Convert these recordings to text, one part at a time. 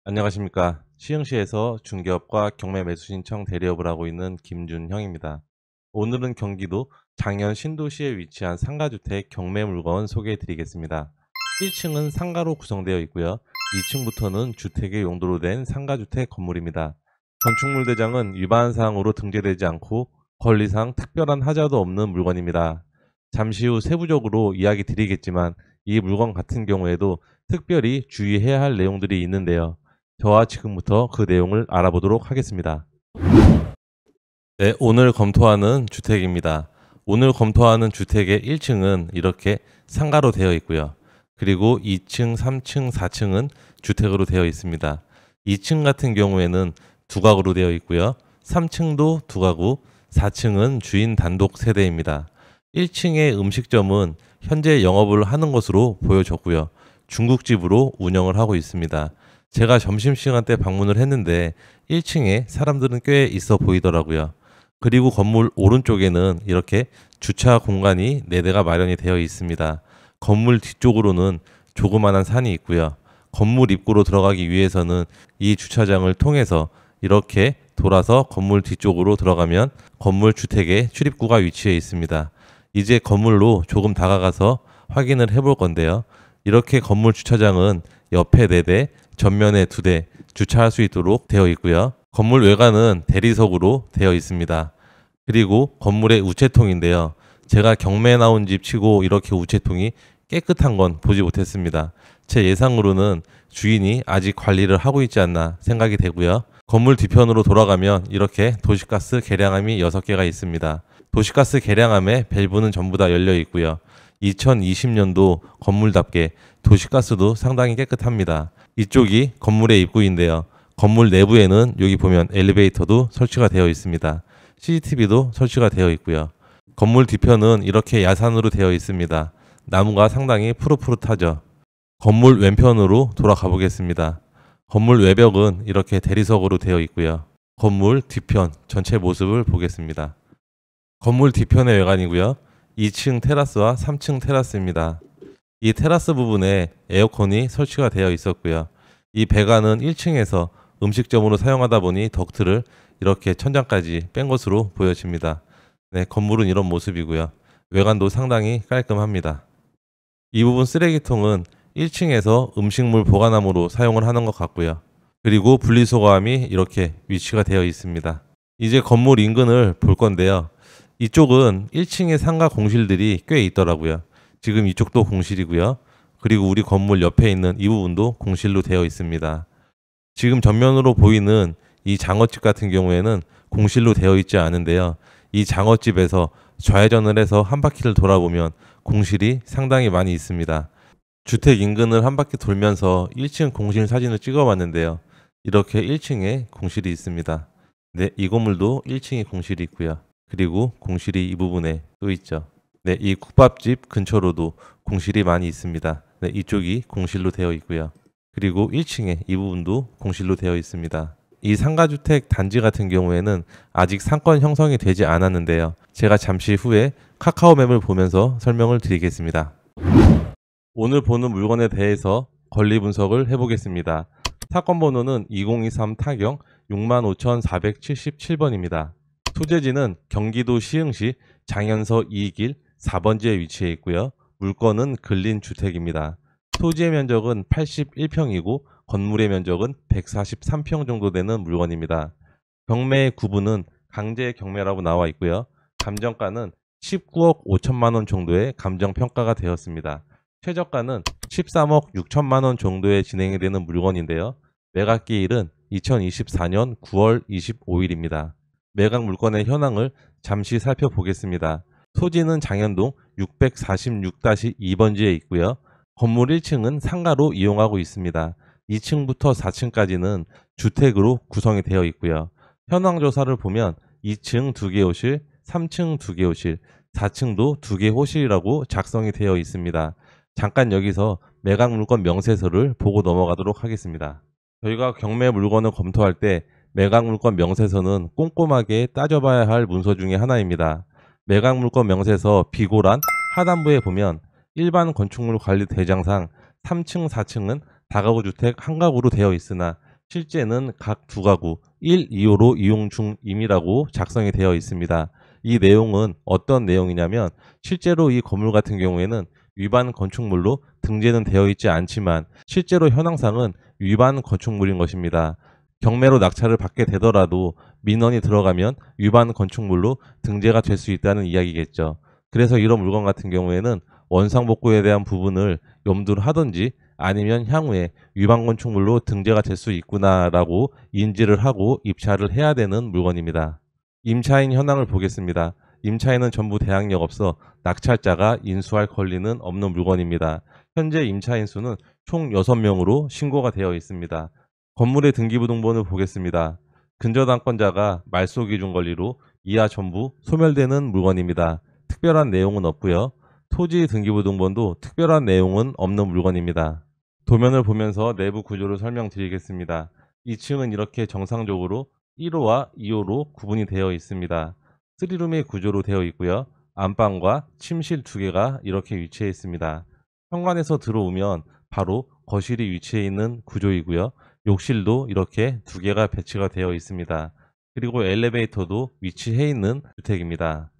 안녕하십니까. 시흥시에서 중개업과 경매 매수 신청 대리업을 하고 있는 김준형입니다. 오늘은 경기도 장현 신도시에 위치한 상가주택 경매 물건 소개해 드리겠습니다. 1층은 상가로 구성되어 있고요. 2층부터는 주택의 용도로 된 상가주택 건물입니다. 건축물 대장은 위반사항으로 등재되지 않고 권리상 특별한 하자도 없는 물건입니다. 잠시 후 세부적으로 이야기 드리겠지만 이 물건 같은 경우에도 특별히 주의해야 할 내용들이 있는데요. 저와 지금부터 그 내용을 알아보도록 하겠습니다. 네, 오늘 검토하는 주택입니다. 오늘 검토하는 주택의 1층은 이렇게 상가로 되어 있고요. 그리고 2층, 3층, 4층은 주택으로 되어 있습니다. 2층 같은 경우에는 두가구로 되어 있고요. 3층도 두가구, 4층은 주인 단독 세대입니다. 1층의 음식점은 현재 영업을 하는 것으로 보여졌고요. 중국집으로 운영을 하고 있습니다. 제가 점심시간 때 방문을 했는데 1층에 사람들은 꽤 있어 보이더라고요. 그리고 건물 오른쪽에는 이렇게 주차 공간이 4대가 마련이 되어 있습니다. 건물 뒤쪽으로는 조그만한 산이 있고요. 건물 입구로 들어가기 위해서는 이 주차장을 통해서 이렇게 돌아서 건물 뒤쪽으로 들어가면 건물 주택의 출입구가 위치해 있습니다. 이제 건물로 조금 다가가서 확인을 해볼 건데요. 이렇게 건물 주차장은 옆에 4대, 전면에 2대 주차할 수 있도록 되어 있고요. 건물 외관은 대리석으로 되어 있습니다. 그리고 건물의 우체통인데요. 제가 경매에 나온 집 치고 이렇게 우체통이 깨끗한 건 보지 못했습니다. 제 예상으로는 주인이 아직 관리를 하고 있지 않나 생각이 되고요. 건물 뒤편으로 돌아가면 이렇게 도시가스 계량함이 6개가 있습니다. 도시가스 계량함의 밸브는 전부 다 열려 있고요. 2020년도 건물답게 도시가스도 상당히 깨끗합니다. 이쪽이 건물의 입구인데요. 건물 내부에는 여기 보면 엘리베이터도 설치가 되어 있습니다. CCTV도 설치가 되어 있고요. 건물 뒤편은 이렇게 야산으로 되어 있습니다. 나무가 상당히 푸릇푸릇하죠. 건물 왼편으로 돌아가 보겠습니다. 건물 외벽은 이렇게 대리석으로 되어 있고요. 건물 뒤편 전체 모습을 보겠습니다. 건물 뒤편의 외관이고요. 2층 테라스와 3층 테라스입니다. 이 테라스 부분에 에어컨이 설치가 되어 있었고요. 이 배관은 1층에서 음식점으로 사용하다 보니 덕트를 이렇게 천장까지 뺀 것으로 보여집니다. 네, 건물은 이런 모습이고요. 외관도 상당히 깔끔합니다. 이 부분 쓰레기통은 1층에서 음식물 보관함으로 사용을 하는 것 같고요. 그리고 분리수거함이 이렇게 위치가 되어 있습니다. 이제 건물 인근을 볼 건데요. 이쪽은 1층에 상가 공실들이 꽤 있더라고요. 지금 이쪽도 공실이고요. 그리고 우리 건물 옆에 있는 이 부분도 공실로 되어 있습니다. 지금 전면으로 보이는 이 장어집 같은 경우에는 공실로 되어 있지 않은데요. 이 장어집에서 좌회전을 해서 한 바퀴를 돌아보면 공실이 상당히 많이 있습니다. 주택 인근을 한 바퀴 돌면서 1층 공실 사진을 찍어봤는데요. 이렇게 1층에 공실이 있습니다. 네, 이 건물도 1층에 공실이 있고요. 그리고 공실이 이 부분에 또 있죠. 네, 이 국밥집 근처로도 공실이 많이 있습니다. 네, 이쪽이 공실로 되어 있고요. 그리고 1층에 이 부분도 공실로 되어 있습니다. 이 상가주택 단지 같은 경우에는 아직 상권 형성이 되지 않았는데요. 제가 잠시 후에 카카오맵을 보면서 설명을 드리겠습니다. 오늘 보는 물건에 대해서 권리 분석을 해보겠습니다. 사건 번호는 2023 타경 65,477번입니다. 소재지는 경기도 시흥시 장현서 2길 4번지에 위치해 있고요. 물건은 근린주택입니다. 토지의 면적은 81평이고 건물의 면적은 143평 정도 되는 물건입니다. 경매의 구분은 강제 경매라고 나와 있고요. 감정가는 19억 5천만 원 정도의 감정평가가 되었습니다. 최저가는 13억 6천만 원 정도에 진행이 되는 물건인데요. 매각기일은 2024년 9월 25일입니다. 매각 물건의 현황을 잠시 살펴보겠습니다. 토지는 장현동 646-2번지에 있고요. 건물 1층은 상가로 이용하고 있습니다. 2층부터 4층까지는 주택으로 구성이 되어 있고요. 현황 조사를 보면 2층 2개 호실, 3층 2개 호실, 4층도 2개 호실이라고 작성이 되어 있습니다. 잠깐 여기서 매각 물건 명세서를 보고 넘어가도록 하겠습니다. 저희가 경매 물건을 검토할 때 매각 물건 명세서는 꼼꼼하게 따져봐야 할 문서 중에 하나입니다. 매각 물건 명세서 비고란 하단부에 보면 일반 건축물 관리 대장상 3층, 4층은 다가구 주택 한 가구로 되어 있으나 실제는 각 두 가구 1, 2호로 이용 중임이라고 작성이 되어 있습니다. 이 내용은 어떤 내용이냐면 실제로 이 건물 같은 경우에는 위반 건축물로 등재는 되어 있지 않지만 실제로 현황상은 위반 건축물인 것입니다. 경매로 낙찰을 받게 되더라도 민원이 들어가면 위반 건축물로 등재가 될 수 있다는 이야기겠죠. 그래서 이런 물건 같은 경우에는 원상복구에 대한 부분을 염두를 하든지 아니면 향후에 위반 건축물로 등재가 될 수 있구나라고 인지를 하고 입찰을 해야 되는 물건입니다. 임차인 현황을 보겠습니다. 임차인은 전부 대항력 없어 낙찰자가 인수할 권리는 없는 물건입니다. 현재 임차인 수는 총 6명으로 신고가 되어 있습니다. 건물의 등기부등본을 보겠습니다. 근저당권자가 말소기준 권리로 이하 전부 소멸되는 물건입니다. 특별한 내용은 없고요. 토지 등기부등본도 특별한 내용은 없는 물건입니다. 도면을 보면서 내부 구조를 설명드리겠습니다. 2층은 이렇게 정상적으로 1호와 2호로 구분이 되어 있습니다. 3룸의 구조로 되어 있고요. 안방과 침실 2개가 이렇게 위치해 있습니다. 현관에서 들어오면 바로 거실이 위치해 있는 구조이고요. 욕실도 이렇게 2개가 배치가 되어 있습니다. 그리고 엘리베이터도 위치해 있는 주택입니다.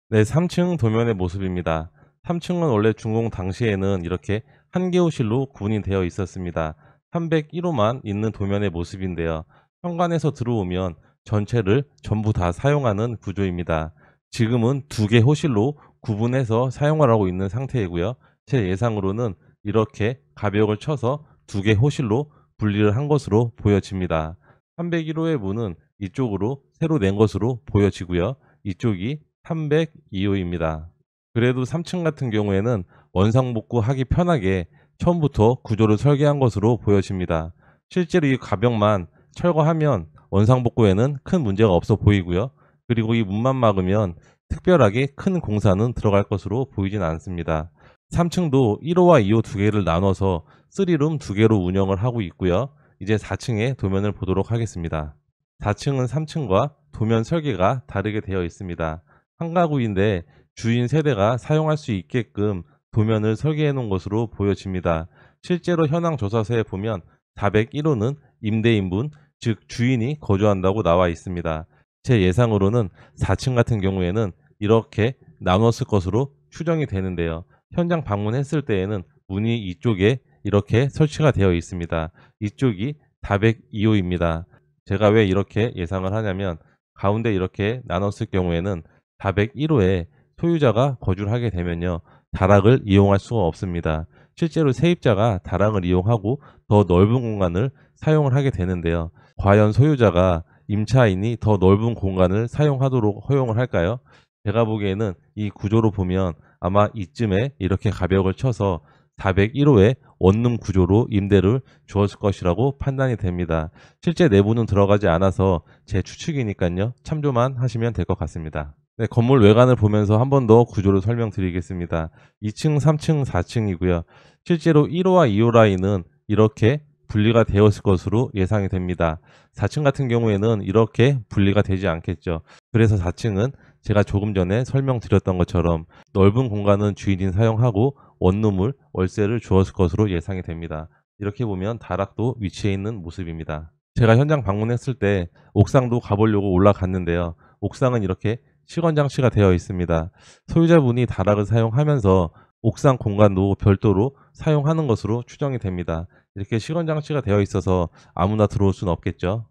네, 3층 도면의 모습입니다. 3층은 원래 준공 당시에는 이렇게 한 개 호실로 구분이 되어 있었습니다. 301호만 있는 도면의 모습인데요. 현관에서 들어오면 전체를 전부 다 사용하는 구조입니다. 지금은 2개 호실로 구분해서 사용을 하고 있는 상태이고요. 제 예상으로는 이렇게 가벽을 쳐서 2개 호실로 분리를 한 것으로 보여집니다. 301호의 문은 이쪽으로 새로 낸 것으로 보여지고요. 이쪽이 302호입니다. 그래도 3층 같은 경우에는 원상복구 하기 편하게 처음부터 구조를 설계한 것으로 보여집니다. 실제로 이 가벽만 철거하면 원상복구에는 큰 문제가 없어 보이고요. 그리고 이 문만 막으면 특별하게 큰 공사는 들어갈 것으로 보이진 않습니다. 3층도 1호와 2호 2개를 나눠서 3룸 2개로 운영을 하고 있고요. 이제 4층의 도면을 보도록 하겠습니다. 4층은 3층과 도면 설계가 다르게 되어 있습니다. 한 가구인데 주인 세대가 사용할 수 있게끔 도면을 설계해 놓은 것으로 보여집니다. 실제로 현황 조사서에 보면 401호는 임대인분, 즉 주인이 거주한다고 나와 있습니다. 제 예상으로는 4층 같은 경우에는 이렇게 나눴을 것으로 추정이 되는데요. 현장 방문했을 때에는 문이 이쪽에 이렇게 설치가 되어 있습니다. 이쪽이 402호입니다. 제가 왜 이렇게 예상을 하냐면 가운데 이렇게 나눴을 경우에는 401호에 소유자가 거주를 하게 되면요. 다락을 이용할 수가 없습니다. 실제로 세입자가 다락을 이용하고 더 넓은 공간을 사용을 하게 되는데요. 과연 소유자가 임차인이 더 넓은 공간을 사용하도록 허용을 할까요? 제가 보기에는 이 구조로 보면 아마 이쯤에 이렇게 가벽을 쳐서 401호의 원룸 구조로 임대를 주었을 것이라고 판단이 됩니다. 실제 내부는 들어가지 않아서 제 추측이니까요. 참조만 하시면 될 것 같습니다. 네, 건물 외관을 보면서 한 번 더 구조를 설명드리겠습니다. 2층, 3층, 4층이고요. 실제로 1호와 2호 라인은 이렇게 분리가 되었을 것으로 예상이 됩니다. 4층 같은 경우에는 이렇게 분리가 되지 않겠죠. 그래서 4층은 제가 조금 전에 설명드렸던 것처럼 넓은 공간은 주인이 사용하고 원룸을 월세를 주었을 것으로 예상이 됩니다. 이렇게 보면 다락도 위치해 있는 모습입니다. 제가 현장 방문했을 때 옥상도 가보려고 올라갔는데요. 옥상은 이렇게 시건 장치가 되어 있습니다. 소유자분이 다락을 사용하면서 옥상 공간도 별도로 사용하는 것으로 추정이 됩니다. 이렇게 시건 장치가 되어 있어서 아무나 들어올 수는 없겠죠.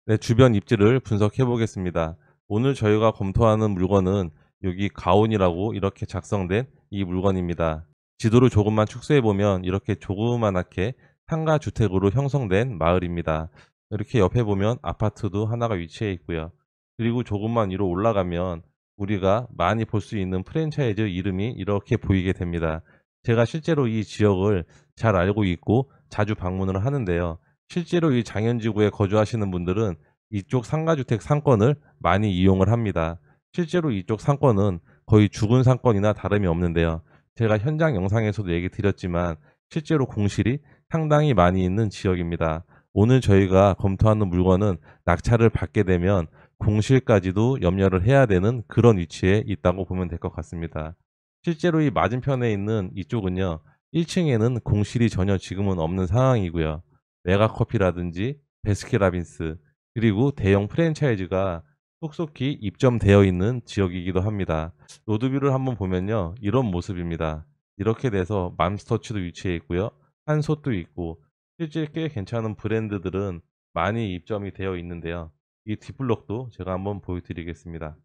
네, 주변 입지를 분석해 보겠습니다. 오늘 저희가 검토하는 물건은 여기 가온이라고 이렇게 작성된 이 물건입니다. 지도를 조금만 축소해 보면 이렇게 조그만하게 상가 주택으로 형성된 마을입니다. 이렇게 옆에 보면 아파트도 하나가 위치해 있고요. 그리고 조금만 위로 올라가면 우리가 많이 볼 수 있는 프랜차이즈 이름이 이렇게 보이게 됩니다. 제가 실제로 이 지역을 잘 알고 있고 자주 방문을 하는데요. 실제로 이 장현지구에 거주하시는 분들은 이쪽 상가주택 상권을 많이 이용을 합니다. 실제로 이쪽 상권은 거의 죽은 상권이나 다름이 없는데요. 제가 현장 영상에서도 얘기 드렸지만 실제로 공실이 상당히 많이 있는 지역입니다. 오늘 저희가 검토하는 물건은 낙찰을 받게 되면 공실까지도 염려를 해야 되는 그런 위치에 있다고 보면 될 것 같습니다. 실제로 이 맞은편에 있는 이쪽은요. 1층에는 공실이 전혀 지금은 없는 상황이고요. 메가커피라든지 베스킨라빈스, 그리고 대형 프랜차이즈가 속속히 입점되어 있는 지역이기도 합니다. 로드뷰를 한번 보면요, 이런 모습입니다. 이렇게 돼서 맘스터치도 위치해 있고요, 한솥도 있고, 실제 꽤 괜찮은 브랜드들은 많이 입점이 되어 있는데요. 이 뒷블럭도 제가 한번 보여드리겠습니다.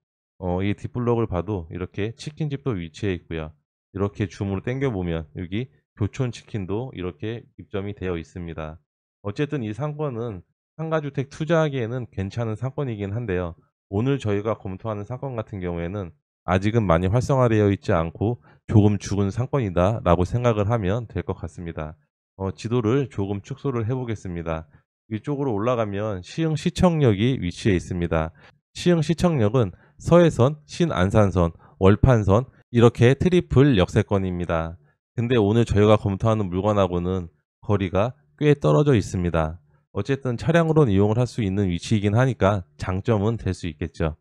이 뒷블럭을 봐도 이렇게 치킨집도 위치해 있고요. 이렇게 줌으로 당겨 보면 여기 교촌치킨도 이렇게 입점이 되어 있습니다. 어쨌든 이 상권은 상가주택 투자하기에는 괜찮은 상권이긴 한데요. 오늘 저희가 검토하는 상권 같은 경우에는 아직은 많이 활성화되어 있지 않고 조금 죽은 상권이다 라고 생각을 하면 될 것 같습니다. 지도를 조금 축소를 해 보겠습니다. 위쪽으로 올라가면 시흥시청역이 위치해 있습니다. 시흥시청역은 서해선, 신안산선, 월판선 이렇게 트리플 역세권입니다. 근데 오늘 저희가 검토하는 물건하고는 거리가 꽤 떨어져 있습니다. 어쨌든 차량으로는 이용을 할 수 있는 위치이긴 하니까 장점은 될 수 있겠죠.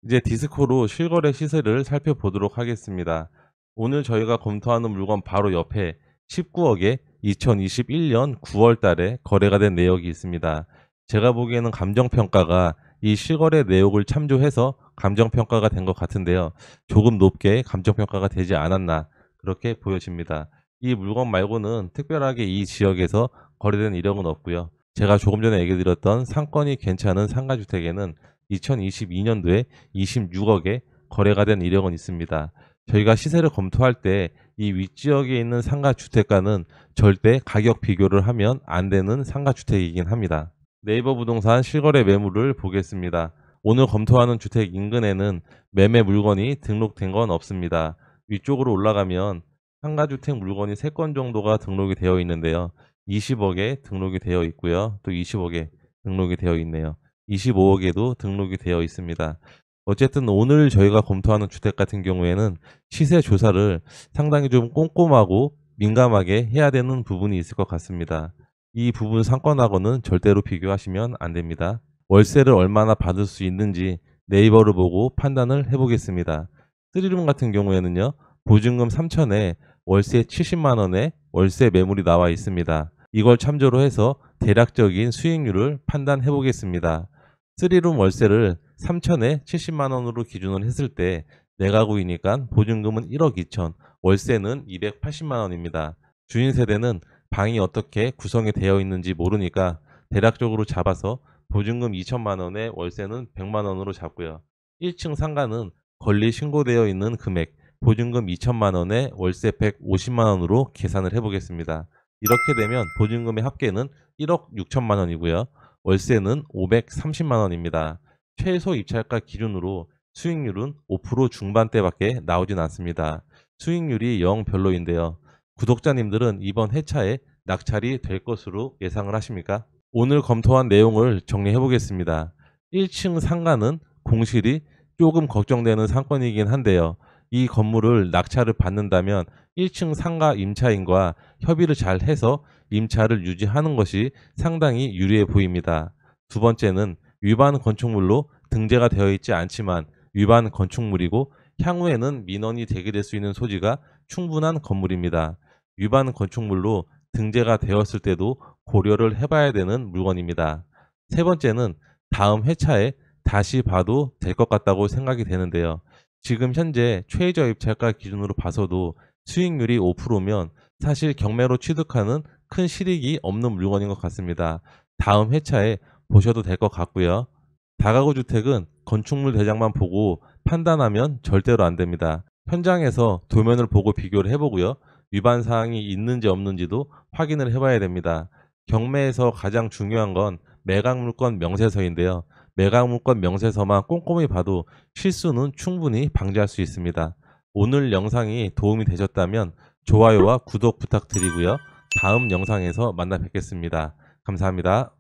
이제 디스코로 실거래 시세를 살펴보도록 하겠습니다. 오늘 저희가 검토하는 물건 바로 옆에 19억에 2021년 9월 달에 거래가 된 내역이 있습니다. 제가 보기에는 감정평가가 이 실거래 내역을 참조해서 감정평가가 된 것 같은데요. 조금 높게 감정평가가 되지 않았나 그렇게 보여집니다. 이 물건 말고는 특별하게 이 지역에서 거래된 이력은 없고요. 제가 조금 전에 얘기 드렸던 상권이 괜찮은 상가주택에는 2022년도에 26억에 거래가 된 이력은 있습니다. 저희가 시세를 검토할 때 이 윗지역에 있는 상가주택과는 절대 가격 비교를 하면 안 되는 상가주택이긴 합니다. 네이버 부동산 실거래 매물을 보겠습니다. 오늘 검토하는 주택 인근에는 매매 물건이 등록된 건 없습니다. 위쪽으로 올라가면 상가주택 물건이 3건 정도가 등록이 되어 있는데요. 20억에 등록이 되어 있고요. 또 20억에 등록이 되어 있네요. 25억에도 등록이 되어 있습니다. 어쨌든 오늘 저희가 검토하는 주택 같은 경우에는 시세 조사를 상당히 좀 꼼꼼하고 민감하게 해야 되는 부분이 있을 것 같습니다. 이 부분 상권하고는 절대로 비교하시면 안 됩니다. 월세를 얼마나 받을 수 있는지 네이버를 보고 판단을 해보겠습니다. 3룸 같은 경우에는요, 보증금 3천에 월세 70만원에 월세 매물이 나와 있습니다. 이걸 참조로 해서 대략적인 수익률을 판단해 보겠습니다. 3룸 월세를 3천에 70만원으로 기준을 했을 때 내가구이니까 보증금은 1억 2천, 월세는 280만원입니다. 주인 세대는 방이 어떻게 구성이 되어 있는지 모르니까 대략적으로 잡아서 보증금 2천만원에 월세는 100만원으로 잡고요. 1층 상가는 권리 신고되어 있는 금액, 보증금 2천만원에 월세 150만원으로 계산을 해보겠습니다. 이렇게 되면 보증금의 합계는 1억 6천만원이고요. 월세는 530만원입니다. 최소 입찰가 기준으로 수익률은 5% 중반대밖에 나오진 않습니다. 수익률이 영 별로인데요. 구독자님들은 이번 회차에 낙찰이 될 것으로 예상을 하십니까? 오늘 검토한 내용을 정리해 보겠습니다. 1층 상가는 공실이 조금 걱정되는 상권이긴 한데요. 이 건물을 낙찰을 받는다면 1층 상가 임차인과 협의를 잘 해서 임차를 유지하는 것이 상당히 유리해 보입니다. 두 번째는 위반 건축물로 등재가 되어 있지 않지만 위반 건축물이고 향후에는 민원이 제기될 수 있는 소지가 충분한 건물입니다. 위반 건축물로 등재가 되었을 때도 고려를 해봐야 되는 물건입니다. 세 번째는 다음 회차에 다시 봐도 될 것 같다고 생각이 되는데요. 지금 현재 최저 입찰가 기준으로 봐서도 수익률이 5%면 사실 경매로 취득하는 큰 실익이 없는 물건인 것 같습니다. 다음 회차에 보셔도 될 것 같고요. 다가구 주택은 건축물 대장만 보고 판단하면 절대로 안 됩니다. 현장에서 도면을 보고 비교를 해보고요. 위반 사항이 있는지 없는지도 확인을 해봐야 됩니다. 경매에서 가장 중요한 건 매각물건 명세서인데요. 매각물건 명세서만 꼼꼼히 봐도 실수는 충분히 방지할 수 있습니다. 오늘 영상이 도움이 되셨다면 좋아요와 구독 부탁드리고요. 다음 영상에서 만나 뵙겠습니다. 감사합니다.